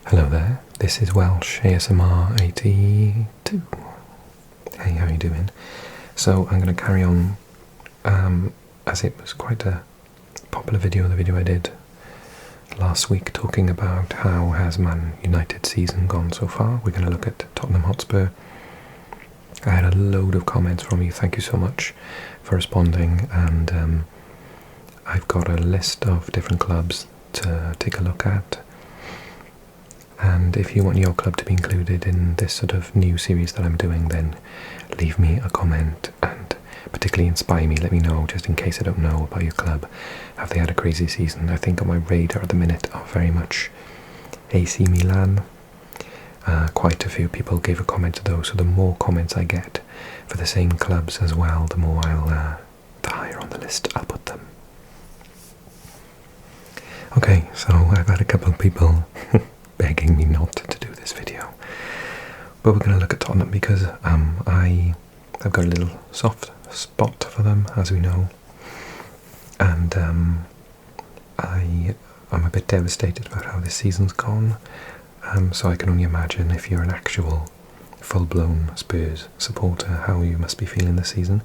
Hello there, this is Welsh ASMR 82. Hey, how are you doing? So I'm going to carry on, as it was quite a popular video, the video I did last week talking about how has Man United season gone so far. We're going to look at Tottenham Hotspur. I had a load of comments from you, thank you so much for responding, and I've got a list of different clubs to take a look at. And if you want your club to be included in this sort of new series that I'm doing, then leave me a comment and particularly inspire me. Let me know, just in case I don't know about your club. Have they had a crazy season? I think on my radar at the minute are very much AC Milan. Quite a few people gave a comment to those, so the more comments I get for the same clubs as well, the more the higher on the list I'll put them. Okay, so I've had a couple of people begging me not to do this video, but we're going to look at Tottenham because I've got a little soft spot for them, as we know, and I'm a bit devastated about how this season's gone, so I can only imagine if you're an actual full-blown Spurs supporter how you must be feeling this season.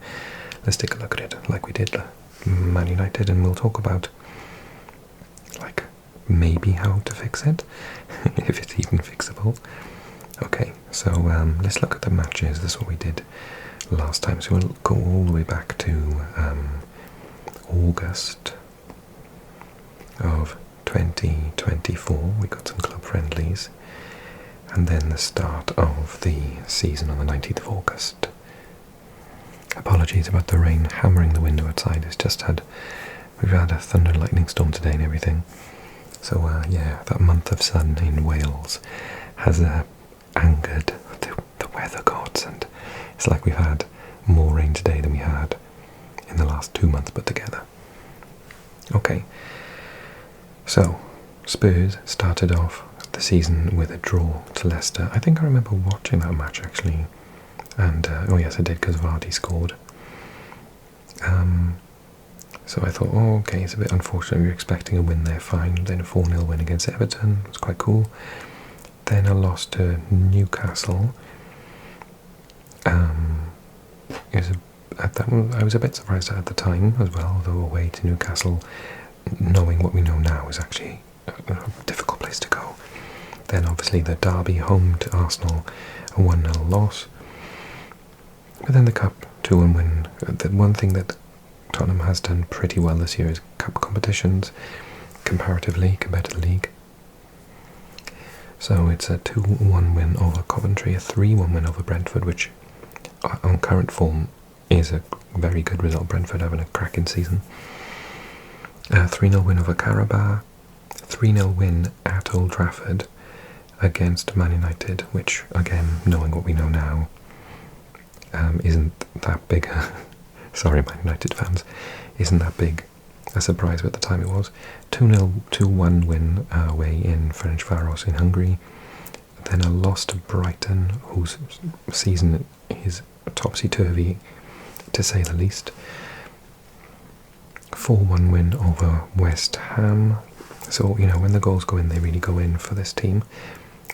Let's take a look at it like we did Man United, and we'll talk about like maybe how to fix it, if it's even fixable. Okay, so let's look at the matches. This is what we did last time, so we'll go all the way back to August of 2024. We got some club friendlies, and then the start of the season on the 19th of August. Apologies about the rain hammering the window outside. We've had a thunder and lightning storm today and everything. So yeah, that month of sun in Wales has angered the weather gods, and it's like we've had more rain today than we had in the last 2 months put together. Okay, so Spurs started off the season with a draw to Leicester. I think I remember watching that match actually, and oh yes I did, because Vardy scored. So I thought, oh okay, it's a bit unfortunate, we were expecting a win there, fine. Then a 4-0 win against Everton, it was quite cool. Then a loss to Newcastle. I was a bit surprised at the time as well, though away to Newcastle, knowing what we know now, is actually a difficult place to go. Then obviously the derby home to Arsenal, a 1-0 loss. But then the Cup 2-1 win. The one thing that Tottenham has done pretty well this year is cup competitions, comparatively, compared to the league. So it's a 2-1 win over Coventry, a 3-1 win over Brentford, which on current form is a very good result. Brentford having a cracking season. 3-0 win over Carabao, 3-0 win at Old Trafford against Man United, which again, knowing what we know now, isn't that big. Sorry, Man United fans, isn't that big a surprise, but at the time it was. 2-1 win away in Ferencváros in Hungary. Then a loss to Brighton, whose season is topsy-turvy, to say the least. 4-1 win over West Ham. So, you know, when the goals go in, they really go in for this team.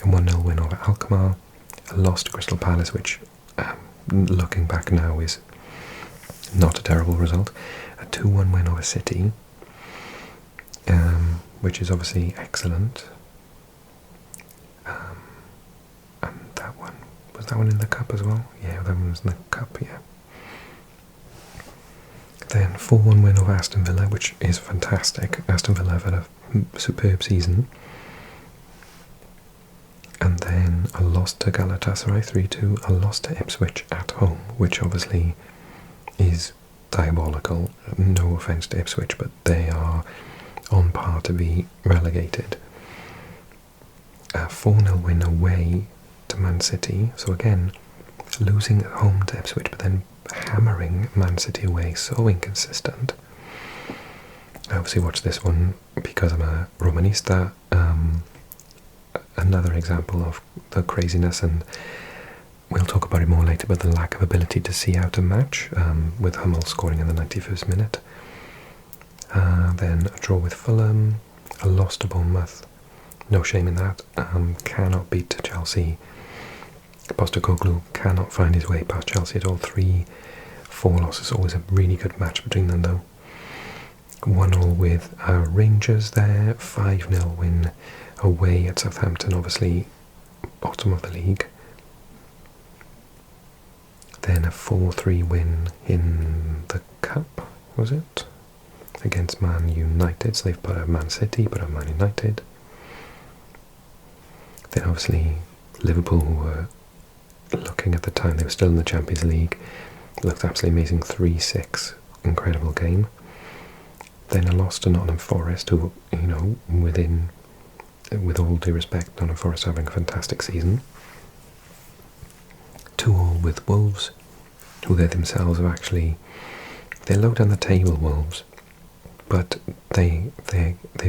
A 1-0 win over Alkmaar. A loss to Crystal Palace, which, looking back now, is not a terrible result. A 2-1 win over City, which is obviously excellent. And that one, was that one in the Cup as well? Yeah, that one was in the Cup, yeah. Then 4-1 win over Aston Villa, which is fantastic. Aston Villa have had a superb season. And then a loss to Galatasaray 3-2, a loss to Ipswich at home, which obviously is diabolical. No offence to Ipswich, but they are on par to be relegated. A 4-0 win away to Man City, so again, losing at home to Ipswich, but then hammering Man City away, so inconsistent. I obviously watched this one because I'm a Romanista. Another example of the craziness, and we'll talk about it more later, but the lack of ability to see out a match, with Hummel scoring in the 91st minute. Then a draw with Fulham, a loss to Bournemouth, no shame in that. Cannot beat Chelsea. Postecoglou cannot find his way past Chelsea at all. 3-4 losses. Always a really good match between them though. 1-1 with Rangers there. 5-0 win away at Southampton, obviously bottom of the league. Then a 4-3 win in the Cup, was it? Against Man United. So they've put out Man City, put out Man United. Then obviously Liverpool were looking at the time, they were still in the Champions League. Looked absolutely amazing, 3-6, incredible game. Then a loss to Nottingham Forest, who, you know, with all due respect, Nottingham Forest having a fantastic season. 2-2 with Wolves, who they themselves have actually, they're low down the table, Wolves, but they've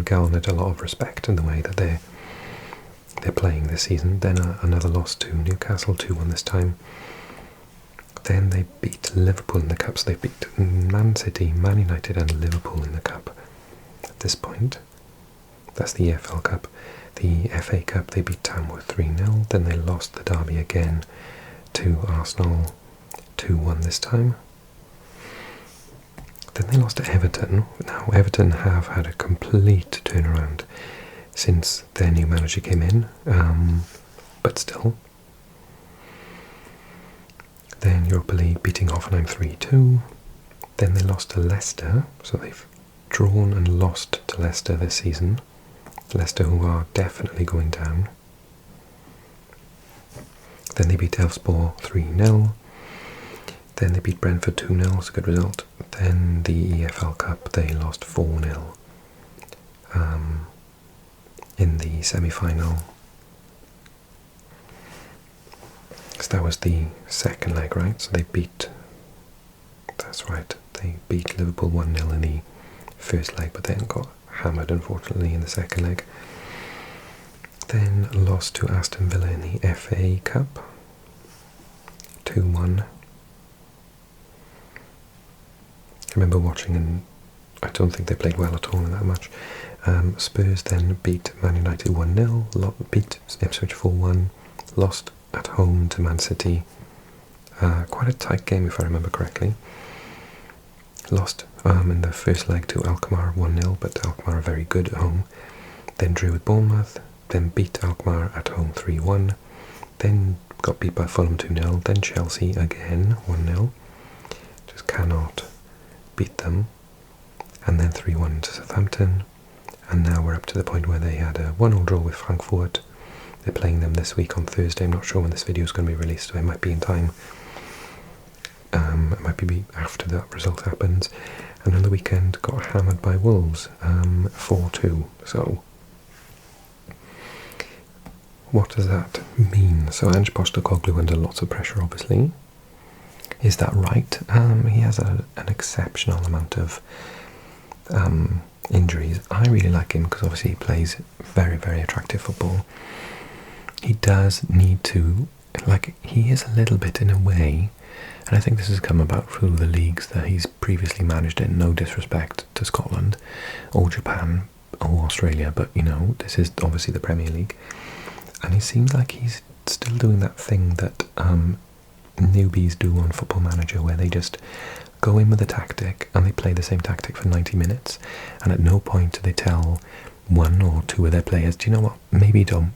garnered a lot of respect in the way that they're playing this season. Then another loss to Newcastle, 2-1 this time. Then they beat Liverpool in the Cup, so they beat Man City, Man United and Liverpool in the Cup at this point. That's the EFL Cup. The FA Cup, they beat Tamworth 3-0. Then they lost the derby again to Arsenal, 2-1 this time. Then they lost to Everton. Now Everton have had a complete turnaround since their new manager came in, but still. Then Europa League beating Hoffenheim 3-2. Then they lost to Leicester, so they've drawn and lost to Leicester this season. Leicester, who are definitely going down. Then they beat Elfsborg 3-0. Then they beat Brentford 2-0, it's a good result. Then the EFL Cup, they lost 4-0 in the semi-final. So that was the second leg, right? So they beat, that's right, they beat Liverpool 1-0 in the first leg, but then got hammered, unfortunately, in the second leg. Then lost to Aston Villa in the FA Cup, 2-1. I remember watching, and I don't think they played well at all in that match. Spurs then beat Man United 1-0, beat Ipswich 4-1, lost at home to Man City. Quite a tight game if I remember correctly. Lost in the first leg to Alkmaar 1-0, but Alkmaar are very good at home. Then drew with Bournemouth, then beat Alkmaar at home 3-1, then got beat by Fulham 2-0, then Chelsea again 1-0, just cannot beat them, and then 3-1 to Southampton, and now we're up to the point where they had a 1-1 draw with Frankfurt. They're playing them this week on Thursday. I'm not sure when this video is going to be released, so it might be in time. It might be after that result happens. And on the weekend, got hammered by Wolves, 4-2. So, what does that mean? So Ange Postecoglou under lots of pressure, obviously. Is that right? He has an exceptional amount of injuries. I really like him because obviously he plays very, very attractive football. He does need to, like, he is a little bit in a way, and I think this has come about through the leagues that he's previously managed in, no disrespect to Scotland or Japan or Australia, but you know, this is obviously the Premier League, and he seems like he's still doing that thing that newbies do on Football Manager, where they just go in with a tactic and they play the same tactic for 90 minutes, and at no point do they tell one or two of their players, do you know what, maybe don't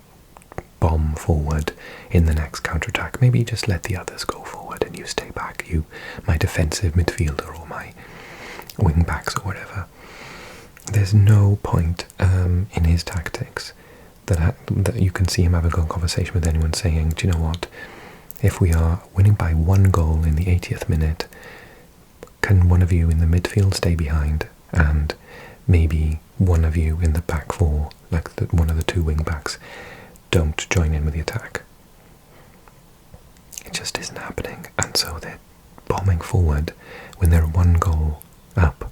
bomb forward in the next counter-attack, maybe just let the others go forward and you stay back, you, my defensive midfielder or my wing backs or whatever. There's no point in his tactics that you can see him have a good conversation with anyone saying, do you know what, if we are winning by 1 goal in the 80th minute, can one of you in the midfield stay behind and maybe one of you in the back four, like one of the two wing backs, don't join in with the attack? It just isn't happening, and so they're bombing forward when they're 1 goal up,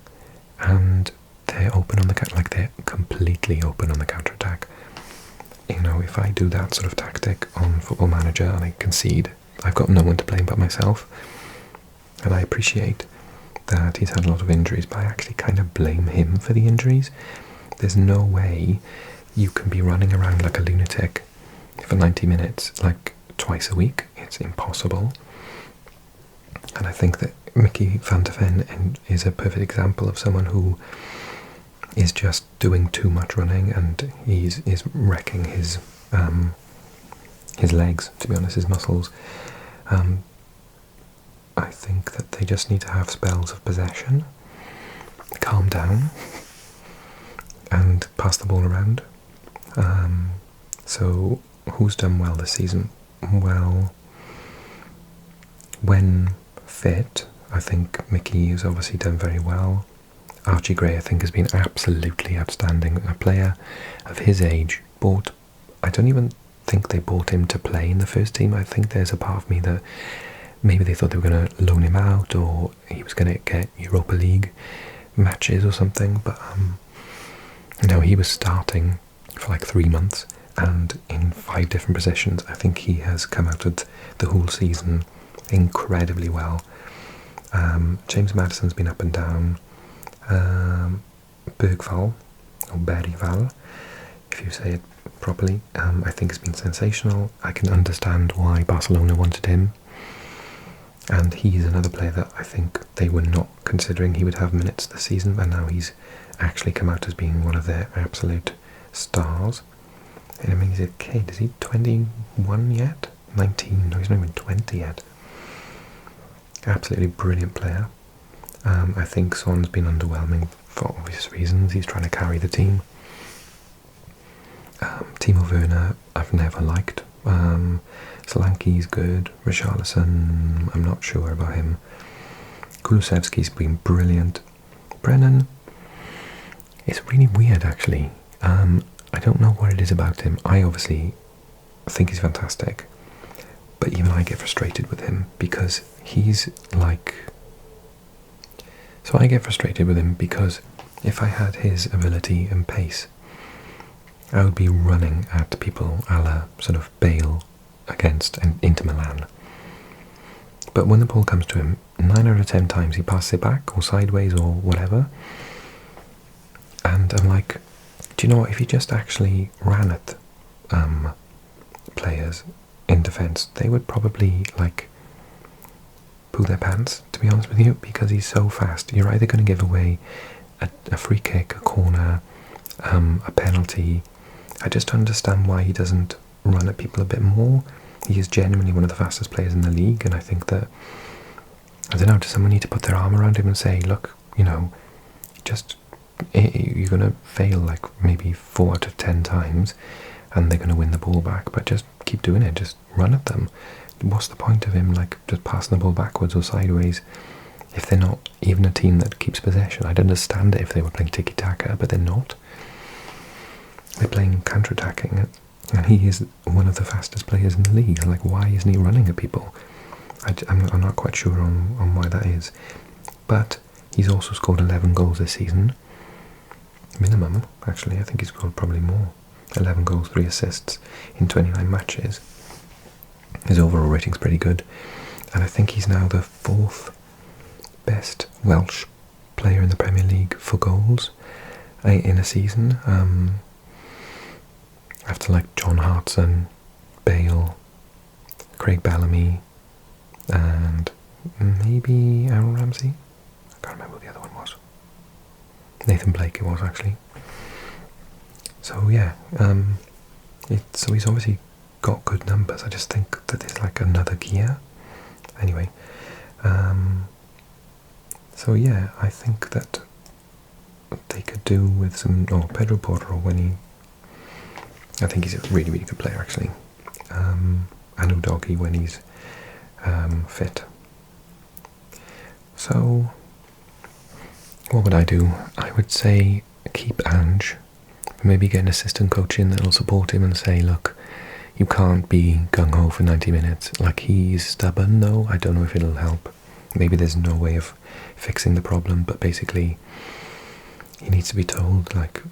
and they're open on the like they're completely open on the counter attack. You know, if I do that sort of tactic on Football Manager and I concede, I've got no one to blame but myself. And I appreciate that he's had a lot of injuries, but I actually kind of blame him for the injuries. There's no way you can be running around like a lunatic for 90 minutes, like twice a week. It's impossible. And I think that Mickey van de Ven is a perfect example of someone who is just doing too much running, and is wrecking his legs, to be honest, his muscles. I think that they just need to have spells of possession, calm down, and pass the ball around. So who's done well this season? Well, when fit, I think Mickey has obviously done very well. Archie Gray, I think, has been absolutely outstanding. A player of his age I don't even think they bought him to play in the first team. I think there's a part of me that maybe they thought they were going to loan him out, or he was going to get Europa League matches or something, but no, he was starting for like 3 months, and in 5 different positions. I think he has come out of the whole season incredibly well. James Maddison's been up and down. Bergval, or Bergval, if you say it properly, I think has been sensational. I can understand why Barcelona wanted him, and he's another player that I think they were not considering he would have minutes this season, and now he's actually come out as being one of their absolute stars. And I mean, he's a kid. Is he 21 yet? 19? No, he's not even 20 yet. Absolutely brilliant player. I think Son's been underwhelming for obvious reasons. He's trying to carry the team. Timo Werner, I've never liked. Solanke's good. Richarlison, I'm not sure about him. Kulusevski's been brilliant. Brennan, it's really weird actually. I don't know what it is about him. I obviously think he's fantastic, but even I get frustrated with him because he's like... So I get frustrated with him because if I had his ability and pace, I would be running at people a la sort of Bale against Inter Milan. But when the ball comes to him, 9 out of 10 times he passes it back or sideways or whatever. And I'm like, do you know what, if he just actually ran at players in defence, they would probably like poo their pants, to be honest with you, because he's so fast. You're either going to give away a free kick, a corner, a penalty. I just don't understand why he doesn't run at people a bit more. He is genuinely one of the fastest players in the league, and I think that, I don't know, does someone need to put their arm around him and say, look, you know, just, you're going to fail like maybe 4 out of 10 times, and they're going to win the ball back, but just keep doing it, just run at them. What's the point of him like just passing the ball backwards or sideways if they're not even a team that keeps possession? I'd understand it if they were playing tiki-taka, but they're not. They're playing counter-attacking, and he is one of the fastest players in the league. Like, why isn't he running at people? I'm not quite sure on why that is. But he's also scored 11 goals this season. Minimum, actually. I think he's scored probably more. 11 goals, 3 assists in 29 matches. His overall rating's pretty good. And I think he's now the 4th best Welsh player in the Premier League for goals in a season. After like John Hartson, Bale, Craig Bellamy, and maybe Aaron Ramsey. I can't remember who the other one was. Nathan Blake it was actually. So yeah, so he's obviously got good numbers. I just think that there's like another gear. Anyway, so yeah, I think that they could do with some... Pedro Porro, when he... I think he's a really, really good player actually. And Udogie when he's fit. So, what would I do? I would say keep Ange. Maybe get an assistant coach in that'll support him and say, look, you can't be gung-ho for 90 minutes. Like, he's stubborn though. I don't know if it'll help. Maybe there's no way of fixing the problem, but basically he needs to be told, like,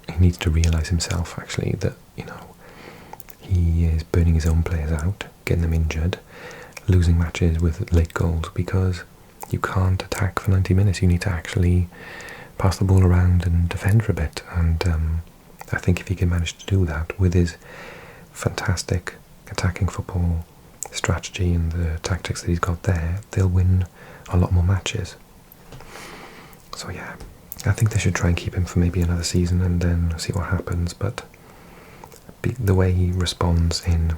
he needs to realise himself actually that, you know, he is burning his own players out, getting them injured, losing matches with late goals, because you can't attack for 90 minutes. You need to actually pass the ball around and defend for a bit. And I think if he can manage to do that with his fantastic attacking football strategy and the tactics that he's got there, they'll win a lot more matches. So yeah, I think they should try and keep him for maybe another season and then see what happens. But the way he responds in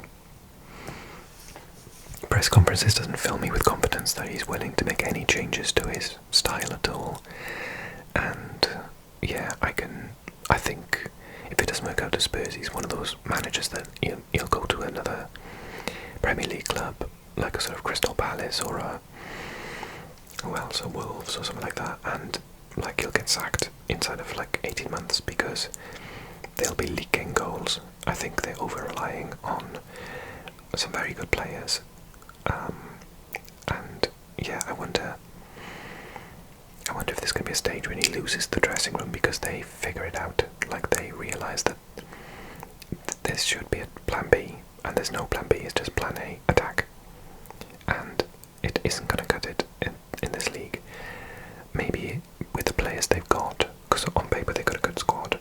press conferences doesn't fill me with confidence that he's willing to make any changes to his style at all. And yeah, I think if it doesn't work out to Spurs, he's one of those managers that he'll go to another Premier League club, like a sort of Crystal Palace or a Wolves or something like that, and like he'll get sacked inside of like 18 months because they'll be leaking goals. I think they're over-relying on some very good players. And yeah, I wonder if there's going to be a stage when he loses the dressing room because they figure it out, like they realise that this should be a plan B, and there's no plan B, it's just plan A, attack. And it isn't going to cut it in this league. Maybe with the players they've got, because on paper they've got a good squad.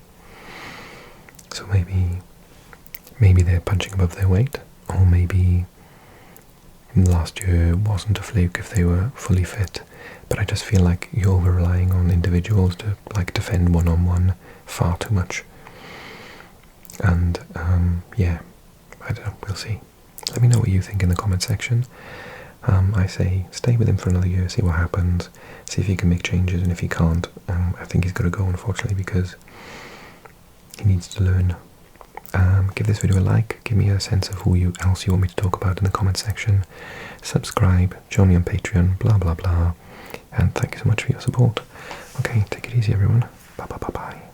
So maybe they're punching above their weight, or maybe last year wasn't a fluke if they were fully fit. But I just feel like you're over-relying on individuals to like defend one-on-one far too much. And yeah, I don't know, we'll see. Let me know what you think in the comment section. I say stay with him for another year, see what happens, see if he can make changes, and if he can't, I think he's got to go, unfortunately, because he needs to learn. Give this video a like, give me a sense of who else you want me to talk about in the comment section, subscribe, join me on Patreon, blah blah blah, and thank you so much for your support. Okay, take it easy everyone, bye bye bye bye.